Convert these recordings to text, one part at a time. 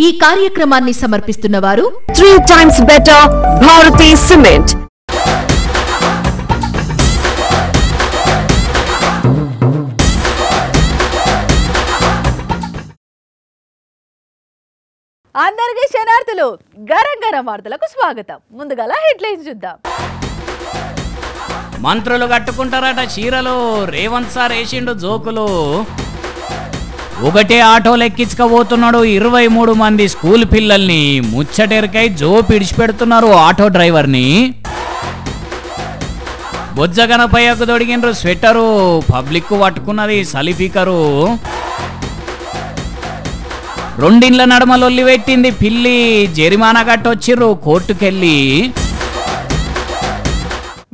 ఈ కార్యక్రమాన్ని సమర్పిస్తున్న వారు 3 times better Bharati Cement. అందరికీ శనార్థులు గరం గరం వార్తలకు స్వాగతం. ముందుగా హెడ్లైన్స్ చూద్దాం. మంత్రులు కట్టుకుంటారట చీరలు, రేవంత్ సార్ వేసిండు జోకులు. ఒకటే ఆటోలు ఎక్కించుకపోతున్నాడు 23 మంది స్కూల్ పిల్లల్ని. ముచ్చటెరకై జో పిడిచిపెడుతున్నారు ఆటో డ్రైవర్ని. బొజ్జగనపయ్యకు దొడిగిండ్రు స్వెటరు, పబ్లిక్ పట్టుకున్నది సలిఫికరు. రెండిండ్ల నడమలొల్లి పెట్టింది పిల్లి, జరిమానా కట్టొచ్చిర్రు కోర్టుకెళ్ళి.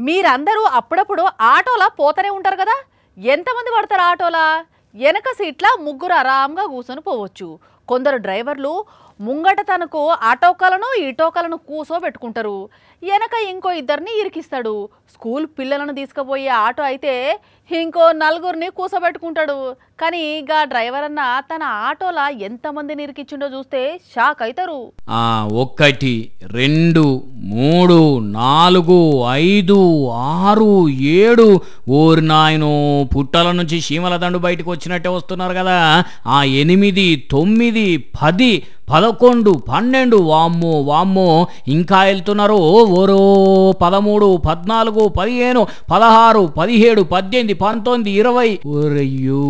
మీరందరూ అప్పుడప్పుడు ఆటోలా పోతూనే ఉంటారు కదా, ఎంతమంది పడతారు ఆటోలా? వెనక సీట్ల ముగ్గురు ఆరాంగా కూర్చొని పోవచ్చు. కొందరు డ్రైవర్లు ముంగట తనకు ఆటోకలను ఈటోకలను కూసోబెట్టుకుంటారు, వెనక ఇంకో ఇద్దరిని ఇరికిస్తాడు. స్కూల్ పిల్లలను తీసుకుపోయే ఆటో అయితే ఇంకో నలుగురిని కూసోబెట్టుకుంటాడు. కానీ గా డ్రైవర్ అన్న తన ఆటోలా ఎంతమందిని ఇరికిచ్చిండో చూస్తే షాక్ అవుతారు. 1 2 3 4 5 6 7 ఓరి నాయనో, పుట్టల నుంచి చీమల దండు బయటకు వచ్చినట్టే వస్తున్నారు కదా. 8 9 10 11 12 వామ్మో వామ్మో ఇంకా వెళ్తున్నారు. ఓరో 13 14 15 16 17 18 19 20 ఓరయ్యో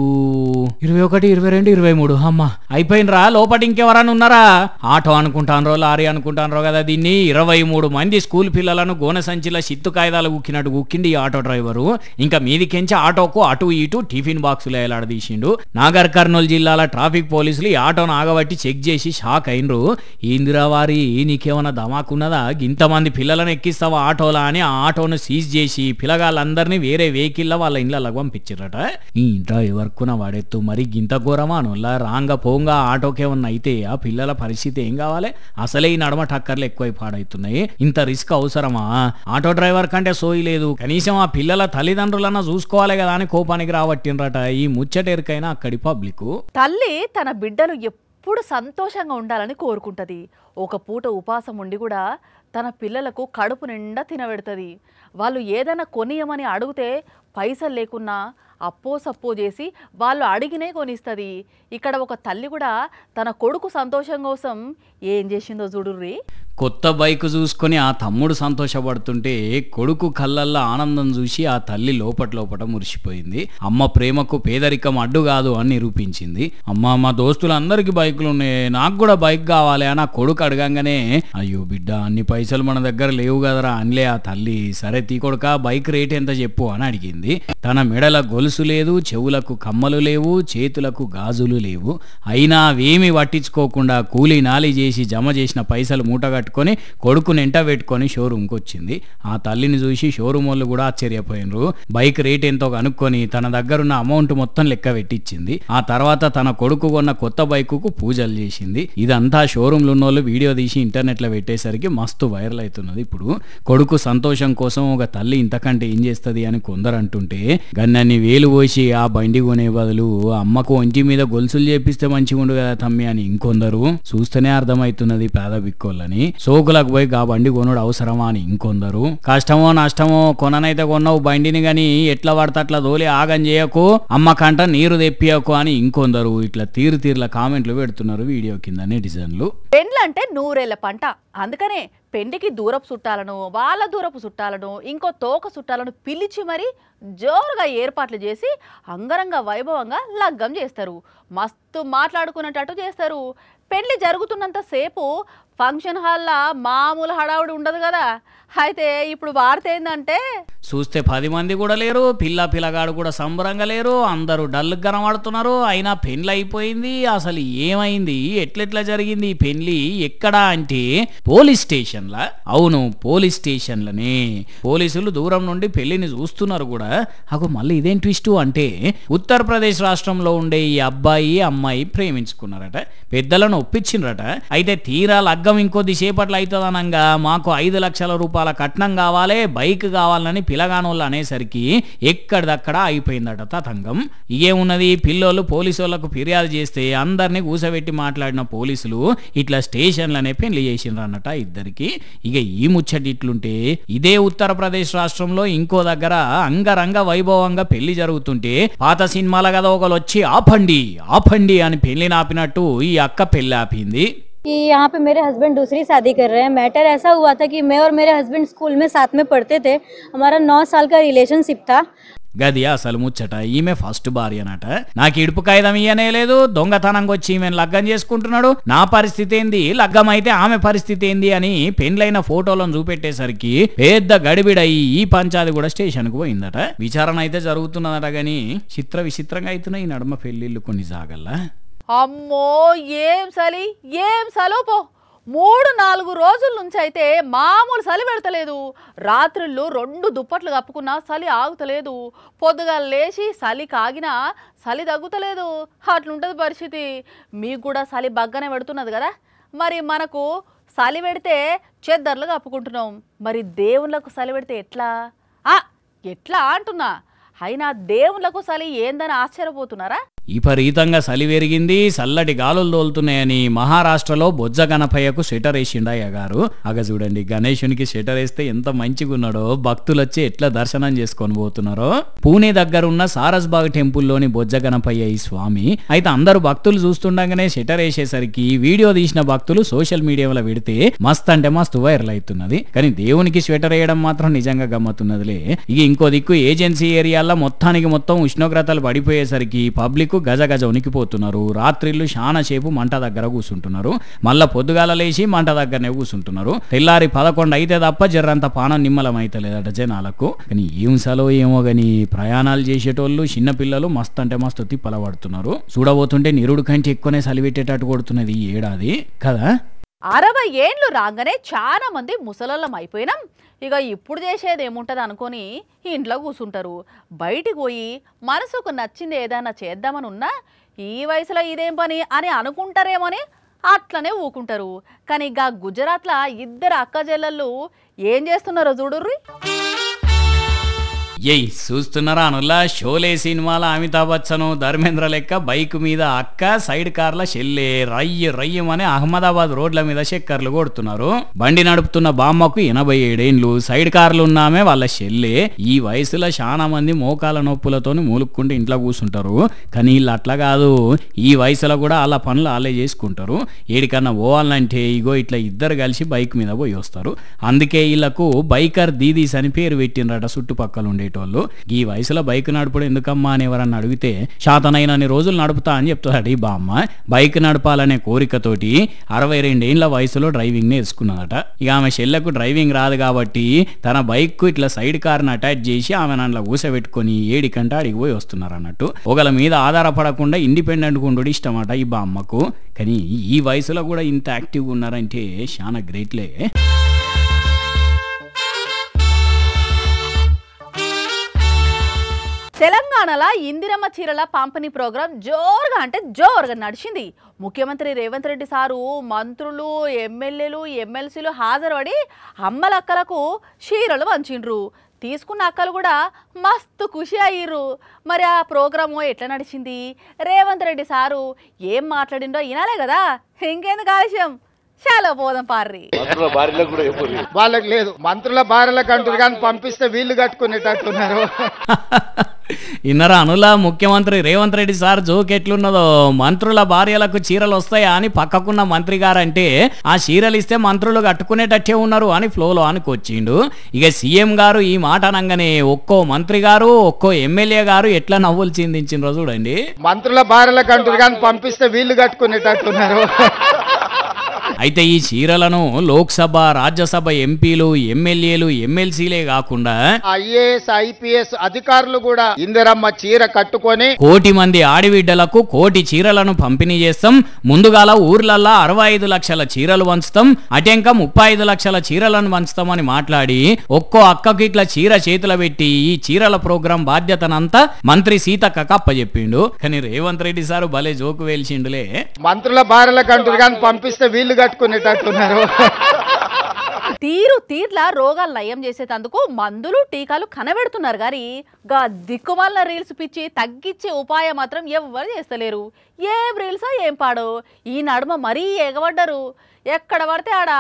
21 22 23 అమ్మ అయిపోయినరా. లోపటి ఇంకెవరన్నా ఉన్నారా? ఆటో అనుకుంటానరో లారీ అనుకుంటానరో కదా దీన్ని. 23 మంది స్కూల్ పిల్లలను గోనె సంచిలో చిత్తు కాయిదాలు గుక్కినట్టు గుక్కిండి ఈ ఆటో డ్రైవరు. ఇంకా మీదికెంచి ఆటోకు అటు ఇటు టిఫిన్ బాక్సులు ఏలాడదీసిండు. నాగర్ కర్నూలు జిల్లాల ట్రాఫిక్ పోలీసులు ఈ ఆటోను ఆగబట్టి చెక్ చేసి షాక్ అయినరు. ఇందిరా వారి నీకేమన్నా ధమాకున్నదా, ఇంతమంది పిల్లలను ఎక్కిస్తావా ఆటోలా అని ఆ ఆటోను సీజ్ చేసి పిల్లగాళ్ళందరినీ వేరే వెహికల్లో వాళ్ళ ఇళ్ళకు పంపించారట. ఈ డ్రైవర్ కున వాడెత్తు మరి గింత ఘోరమా నొల్లా రాంగ పోంగా ఆటోకేమన్నా అయితే ఆ పిల్లల పరిస్థితి ఏం కావాలి? అసలే ఈ నడమ టక్కర్లు ఎక్కువై పాడవుతున్నాయి. ఇంత రిస్క్ అవసరమా? ఆటో డ్రైవర్ కంటే సోయి లేదు, కనీసం ఆ పిల్లల తల్లిదండ్రులన్నా చూసుకోవాలి కదా అని కోపానికి రావట్టినరట ఈ ముచ్చటెరికైనా అక్కడి పబ్లిక్. తల్లి తన బిడ్డలు ఎప్పుడు సంతోషంగా ఉండాలని కోరుకుంటుంది. ఒక పూట ఉపాసం ఉండి కూడా తన పిల్లలకు కడుపు నిండా తినబెడుతుంది. వాళ్ళు ఏదైనా కొనియమని అడిగితే పైసలు లేకున్నా అప్పో సప్పో చేసి వాళ్ళు అడిగినే కొనిస్తుంది. ఇక్కడ ఒక తల్లి కూడా తన కొడుకు సంతోషం కోసం ఏం చేసిందో చూడుర్రి. కొత్త బైక్ చూసుకొని ఆ తమ్ముడు సంతోషపడుతుంటే కొడుకు కళ్ళల్లో ఆనందం చూసి ఆ తల్లి లోపట మురిసిపోయింది. అమ్మ ప్రేమకు పేదరికం అడ్డు కాదు అని నిరూపించింది. అమ్మ మా దోస్తులందరికీ బైకులు ఉన్నాయి, నాకు కూడా బైక్ కావాలి అని ఆ కొడుకు అడగంగానే అయ్యో బిడ్డ అన్ని పైసలు మన దగ్గర లేవు కదరా అనిలే ఆ తల్లి. సరే తీ కొడుక బైక్ రేట్ ఎంత చెప్పు అని అడిగింది. తన మెడల గొలుసు లేదు, చెవులకు కమ్మలు లేవు, చేతులకు గాజులు లేవు. అయినా అవేమి పట్టించుకోకుండా కూలీ నాలి చేసి జమ చేసిన పైసలు మూట కట్టుకొని కొడుకుని ఎంట పెట్టుకొని షోరూమ్కి వచ్చింది. ఆ తల్లిని చూసి షోరూమ్ వాళ్ళు కూడా ఆశ్చర్యపోయినరు. బైక్ రేట్ ఎంతో కనుక్కొని తన దగ్గరున్న అమౌంట్ మొత్తం లెక్క పెట్టించింది. ఆ తర్వాత తన కొడుకు కొన్న కొత్త బైకుకు పూజలు చేసింది. ఇదంతా షోరూమ్లు ఉన్న వాళ్ళు వీడియో తీసి ఇంటర్నెట్లో పెట్టేసరికి మస్తు వైరల్ అవుతున్నది. ఇప్పుడు కొడుకు సంతోషం కోసం ఒక తల్లి ఇంతకంటే ఏం చేస్తుంది అని కొందరు అంటుంటే గన్నన్ని వేలు పోసి ఆ బండి కొనే బదులు అమ్మకు ఒంటి మీద గొలుసులు చేపిస్తే మంచిగా ఉండు కదా తమ్మి అని ఇంకొందరు. చూస్తేనే అర్థమవుతున్నది పేద బిక్కోళ్ళని. సోకులకు పోయి ఆ బండి కొనుడు అవసరమా అని ఇంకొందరు. కష్టమో నష్టమో కొననైతే కొన్నావు బండిని గాని ఎట్లా పడితే అట్లా దోలి ఆగం చేయకు, అమ్మకంట నీరు తెప్పియకు అని ఇంకొందరు. ఇట్లా తీరుల కామెంట్లు పెడుతున్నారు వీడియో కింద నెటిజన్లు. పెండ్లంటే 100 ఏళ్ల పంట, అందుకనే పెండికి దూరపు చుట్టాలను వాళ్ళ దూరపు చుట్టాలను ఇంకో తోక చుట్టాలను పిలిచి మరి జోరుగా ఏర్పాట్లు చేసి అంగరంగ వైభవంగా లగ్గం చేస్తారు. మస్తు మాట్లాడుకునేటట్టు చేస్తారు. పెళ్లి జరుగుతున్నంత సేపు ఫంక్షన్ హాల్లో మామూలు హడావుడి ఉండదు కదా. అయితే ఇప్పుడు వార్త ఏంటంటే చూస్తే 10 మంది కూడా లేరు, పిల్లగాడు కూడా సంబరంగా లేరు, అందరూ డల్ కనబడుతున్నారు. అయినా పెళ్లి అయిపోయింది. అసలు ఏమైంది, ఎట్లెట్లా జరిగింది ఈ పెళ్లి ఎక్కడా అంటే పోలీస్ స్టేషన్ల, అవును పోలీస్ స్టేషన్లనే పోలీసులు దూరం నుండి పెళ్లిని చూస్తున్నారు కూడా. అగో మళ్ళీ ఇదేం ట్విస్ట్ అంటే ఉత్తరప్రదేశ్ రాష్ట్రంలో ఉండే ఈ అబ్బాయి అమ్మాయి ప్రేమించుకున్నారట, పెద్దలను ఒప్పించిండ్రట. అయితే తీరా లగ్గం ఇంకొద్దిసేపట్లో అవుతుందనంగా మాకు 5 లక్షల రూపాయల కట్నం కావాలి, బైక్ కావాలని పిలగానోళ్ళు అనేసరికి ఎక్కడిదక్కడ అయిపోయిందట తతంగం. ఇగేమున్నది, పిల్లోళ్ళు పోలీసు వాళ్ళకు ఫిర్యాదు చేస్తే అందరినీ కూసబెట్టి మాట్లాడిన పోలీసులు ఇట్లా స్టేషన్లనే పెళ్లి చేసిండ్రు అన్నట ఇద్దరికి. ఇక ఈ ముచ్చటి ఇట్లుంటే ఇదే ఉత్తరప్రదేశ్ రాష్ట్రంలో ఇంకో దగ్గర అంగరంగ వైభవంగా పెళ్లి జరుగుతుంటే పాత సినిమాల కదా ఒకరు వచ్చి ఆపండి ఆపండి అని పెళ్లి నాపినట్టు ఈ అక్క పెళ్లి ఆపింది. कि यहाँ पे मेरे हस्बैंड दूसरी शादी कर रहे हैं। मैटर ऐसा हुआ था कि मैं और मेरे हस्बैंड स्कूल में साथ में पढ़ते थे। हमारा 9 साल का रिलेशनशिप था। గది అసలు ముచ్చట. ఈమె ఫస్ట్ భార్య అనట. నాకు ఇడుపు కాయిదం ఇయ్యనే లేదు, దొంగతనంగా వచ్చి ఈమెను లగ్గం చేసుకుంటున్నాడు, నా పరిస్థితి ఏంది, లగ్గం అయితే ఆమె పరిస్థితి ఏంది అని పెండ్లైన ఫోటోలను చూపెట్టేసరికి పెద్ద గడిబిడయి ఈ పంచాది కూడా స్టేషన్ కు పోయిందట. విచారణ అయితే జరుగుతున్నదట గాని విచిత్రంగా అవుతున్నాయి ఈ నడుమ పెళ్లిళ్ళు కొన్ని జాగల్లా. అమ్మో ఏం సలోపో 3-4 రోజుల నుంచి అయితే మామూలు చలి పెడతలేదు. రాత్రిళ్ళు 2 దుప్పట్లు కప్పుకున్నా చలి ఆగుతలేదు. పొద్దుగాల లేచి చలి కాగినా చలి తగ్గుతలేదు. అట్లుంటుంది పరిస్థితి. మీకు కూడా చలి బగ్గనే పెడుతున్నది కదా. మరి మనకు చలి పెడితే చెద్దర్లు కప్పుకుంటున్నాం, మరి దేవుళ్ళకు చలి పెడితే ఎట్లా అంటున్నా. అయినా దేవుళ్ళకు చలి ఏందని ఆశ్చర్యపోతున్నారా? విపరీతంగా చలి పెరిగింది, చల్లటి గాలులు తోలుతున్నాయని మహారాష్ట్రలో బొజ్జ గణపయ్యకు స్వెటర్ వేసిండయ్య గారు. అగ చూడండి, గణేశునికి స్వెటర్ వేస్తే ఎంత మంచిగా ఉన్నాడో, భక్తులు వచ్చి ఎట్లా దర్శనం చేసుకొని పోతున్నారో. పూణే దగ్గర ఉన్న సారస్బాగ్ టెంపుల్లోని బొజ్జ గణపయ్య ఈ స్వామి. అయితే అందరూ భక్తులు చూస్తుండగానే స్వెటర్ వేసేసరికి వీడియో తీసిన భక్తులు సోషల్ మీడియాలో పెడితే మస్త్ అంటే మస్తు వైరల్ అవుతున్నది. కానీ దేవునికి స్వెటర్ వేయడం మాత్రం నిజంగా గమ్మత్తున్నదిలే. ఇక ఇంకో దిక్కు ఏజెన్సీ ఏరియాలో మొత్తం ఉష్ణోగ్రతలు పడిపోయేసరికి పబ్లిక్ గజ ఉనికిపోతున్నారు. రాత్రిళ్ళు చాలా సేపు మంట దగ్గర కూర్చుంటున్నారు, మళ్ళా పొద్దుగాల లేచి మంట దగ్గరనే కూర్చుంటున్నారు. తెల్లారి 11 అయితే తప్ప జర్రంత పానం నిమ్మలం అయితే లేదట జనాలకు. కానీ ఏం సలో ఏమో గాని ప్రయాణాలు చేసేటోళ్ళు చిన్నపిల్లలు మస్తు అంటే మస్తు తిప్పల పడుతున్నారు. చూడబోతుంటే నిరుడు కంటే ఎక్కువనే సలిపెట్టేటట్టు కొడుతున్నది ఈ ఏడాది కదా. 60 ఏండ్లు రాగానే చాలా మంది ముసలళ్ళం అయిపోయినాం. ఇక ఇప్పుడు చేసేది ఏముంటుంది అనుకొని ఇంట్లో కూర్చుంటారు. బయటికి పోయి మనసుకు నచ్చింది ఏదైనా చేద్దామని ఉన్నా ఈ వయసులో ఇదేం పని అని అనుకుంటారేమోని అట్లనే ఊకుంటారు. కానీ ఇక గుజరాత్లో 2 అక్క చెల్లెళ్ళు ఏం చేస్తున్నారో చూడుర్రి. ఏయ్ చూస్తున్నారా అనుల్లా, షోలే సినిమాల అమితాబ్ బచ్చన్ ధర్మేంద్ర లెక్క బైక్ మీద అక్క, సైడ్ కార్ల చెల్లె రయ్యమని అహ్మదాబాద్ రోడ్ల మీద చక్కర్లు కొడుతున్నారు. బండి నడుపుతున్న బామ్మకు 87 ఏండ్లు, సైడ్ కార్లు ఉన్నామే వాళ్ళ చెల్లె. ఈ వయసులో చాలా మంది మోకాల నొప్పులతోని మూలుక్కుంటూ ఇంట్లో కూర్చుంటారు. కానీ వీళ్ళు అట్లా కాదు, ఈ వయసులో కూడా వాళ్ళ పనులు వాళ్ళే చేసుకుంటారు. ఏడికన్నా పోవాలంటే ఇగో ఇట్లా ఇద్దరు కలిసి బైక్ మీద పోయి వస్తారు. అందుకే వీళ్ళకు బైకర్ దీదీస్ అని పేరు పెట్టినరట చుట్టుపక్కల ఉండే వాళ్ళు. ఈ వయసులో బైక్ నడుపుడు ఎందుకమ్మా అని ఎవరన్నా అడిగితే శాతనైనన్ని రోజులు నడుపుతా అని చెప్తాడు ఈ బామ్మ. బైక్ నడపాలనే కోరికతోటి 62 ఏండ్ల వయసులో డ్రైవింగ్ నేర్చుకున్నదట. ఇక ఆమె చెల్లెకు డ్రైవింగ్ రాదు కాబట్టి తన బైక్ కు ఇట్లా సైడ్ కార్ని అటాచ్ చేసి ఆమె అందులో కూసబెట్టుకొని 7 గంట అడిగి పోయి వస్తున్నారు అన్నట్టు. ఒకళ్ళ మీద ఆధారపడకుండా ఇండిపెండెంట్ ఉండు ఇష్టమట ఈ బామ్మకు. కానీ ఈ వయసులో కూడా ఇంత యాక్టివ్గా ఉన్నారంటే చాలా గ్రేట్లే. తెలంగాణలో ఇందిరమ్మ చీరల పంపిణీ ప్రోగ్రాం జోరుగా నడిచింది. ముఖ్యమంత్రి రేవంత్ రెడ్డి సారు మంత్రులు, ఎమ్మెల్యేలు, ఎమ్మెల్సీలు హాజరుపడి అమ్మలక్కలకు చీరలు పంచిండ్రు. తీసుకున్న అక్కలు కూడా మస్తు ఖుషి అయ్యిర్రు. మరి ఆ ప్రోగ్రాము ఎట్లా నడిచింది, రేవంత్ రెడ్డి సారు ఏం మాట్లాడిండో వినాలే కదా. ఇంకెందుకు ఆలస్యం, చాలా పోదాం పార్రి. వాళ్ళకి లేదు, మంత్రుల భార్యలకు అంటారు కానీ పంపిస్తే వీళ్ళు కట్టుకునేటట్టున్నారు. ఇన్నరా అనులా, ముఖ్యమంత్రి రేవంత్ రెడ్డి సార్ జోక్ ఎట్లున్నదో. మంత్రుల భార్యలకు చీరలు వస్తాయా అని పక్కకున్న మంత్రి గారు అంటే ఆ చీరలు ఇస్తే మంత్రులు కట్టుకునేటట్టే ఉన్నారు అని ఫ్లోలో అనుకొచ్చిండు. ఇక సీఎం గారు ఈ మాట అనగానే ఒక్కో మంత్రి గారు ఒక్కో ఎమ్మెల్యే గారు ఎట్లా నవ్వులు చిందించిండ్రో చూడండి. మంత్రుల భార్యలకు అంటారు కానీ పంపిస్తే వీళ్ళు కట్టుకునేటట్టున్నారు. అయితే ఈ చీరలను లోక్సభ రాజ్యసభ ఎంపీలు ఎమ్మెల్యేలు ఎమ్మెల్సీలే కాకుండా ఐఏఎస్ ఐపీఎస్ అధికారులు కూడా ఇందిరమ్మ చీర కట్టుకొని కోటి మంది ఆడిబిడ్డలకు కోటి చీరలను పంపిణీ చేస్తాం, ముందుగాల ఊర్లల్లా 65 లక్షల చీరలు పంచుతాం, అటెంక 35 లక్షల చీరలను పంచుతామని మాట్లాడి ఒక్కో అక్కకి ఇట్లా చీర చేతుల పెట్టి ఈ చీరల ప్రోగ్రాం బాధ్యతనంతా మంత్రి సీతక్కకు అప్పచెప్పిండు. కానీ రేవంత్ రెడ్డి సారు భలే జోకు వేల్చిండులే. మంత్రుల భార్యలకు అంటారు కానీ పంపిస్తే వీళ్ళు కట్టుకునేటట్టున్నారు. తీర్ల రోగాలు నయం చేసేటందుకు మందులు టీకాలు కనబెడుతున్నారు కానీ గా దిక్కుమాలిన రీల్స్ పిచ్చి తగ్గించే ఉపాయం మాత్రం ఎవ్వరు చేస్తలేరు. ఏం రీల్సా ఏం పాడో ఈ నడుమ మరీ ఎగబడ్డరు. ఎక్కడ పడితే ఆడ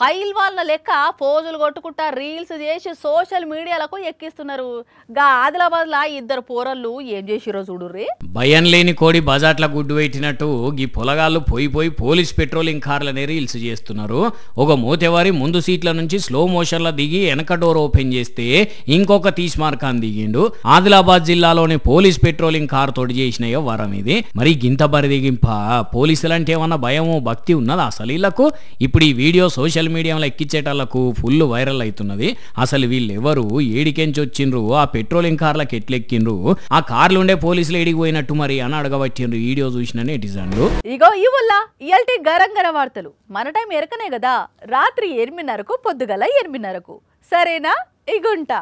ఫైల్ వాళ్ళ లెక్క పోజులు కొట్టుకుంటా రీల్స్ చేసి సోషల్ మీడియాలకు ఎక్కిస్తున్నారు. గా ఆదిలాబాద్లా 2 పోరళ్ళు ఏం చేసిరో చూడుర్రి. భయం లేని కోడి బజాట్ల గుడ్డు పెట్టినట్టు ఈ పొలగాళ్ళు పోయి పోలీస్ పెట్రోలింగ్ కార్లనే రీల్స్ చేస్తున్నారు. ఒక మోతెవారి ముందు సీట్ల నుంచి స్లో మోషన్ల దిగి వెనక డోర్ ఓపెన్ చేస్తే ఇంకొక తీస్మార్కాన్ని దిగిండు. ఆదిలాబాద్ జిల్లాలోని పోలీస్ పెట్రోలింగ్ కార్ తోటి చేసినాయో వరం ఇది. మరి గింత బరిదిగింప పోలీసులంటే ఏమన్నా భయము భక్తి ఉన్నదా అసలు వీళ్ళకు? ఇప్పుడు ఈ వీడియో సోషల్ మీడియాలో ఎక్కించేటాలకు ఫుల్ వైరల్ అవుతున్నది. అసలు వీళ్ళు ఎవరు, ఏడికెంచి వచ్చిండ్రు, ఆ పెట్రోలింగ్ కార్లకు ఎట్లెక్కిండ్రు, ఆ కార్లు ఉండే పోలీసులు ఏడికి పోయినట్టు మరి అని అడగబట్టిండ్రు వీడియో చూసిన నెటిజన్లు. ఇగో ఇవల్ల ఇయాల్టి గరంగర వార్తలు. మన టైం ఎరకనే కదా, రాత్రి 8:30కు పొద్దుగల 8:30కు. సరేనా? ఇగుంటా.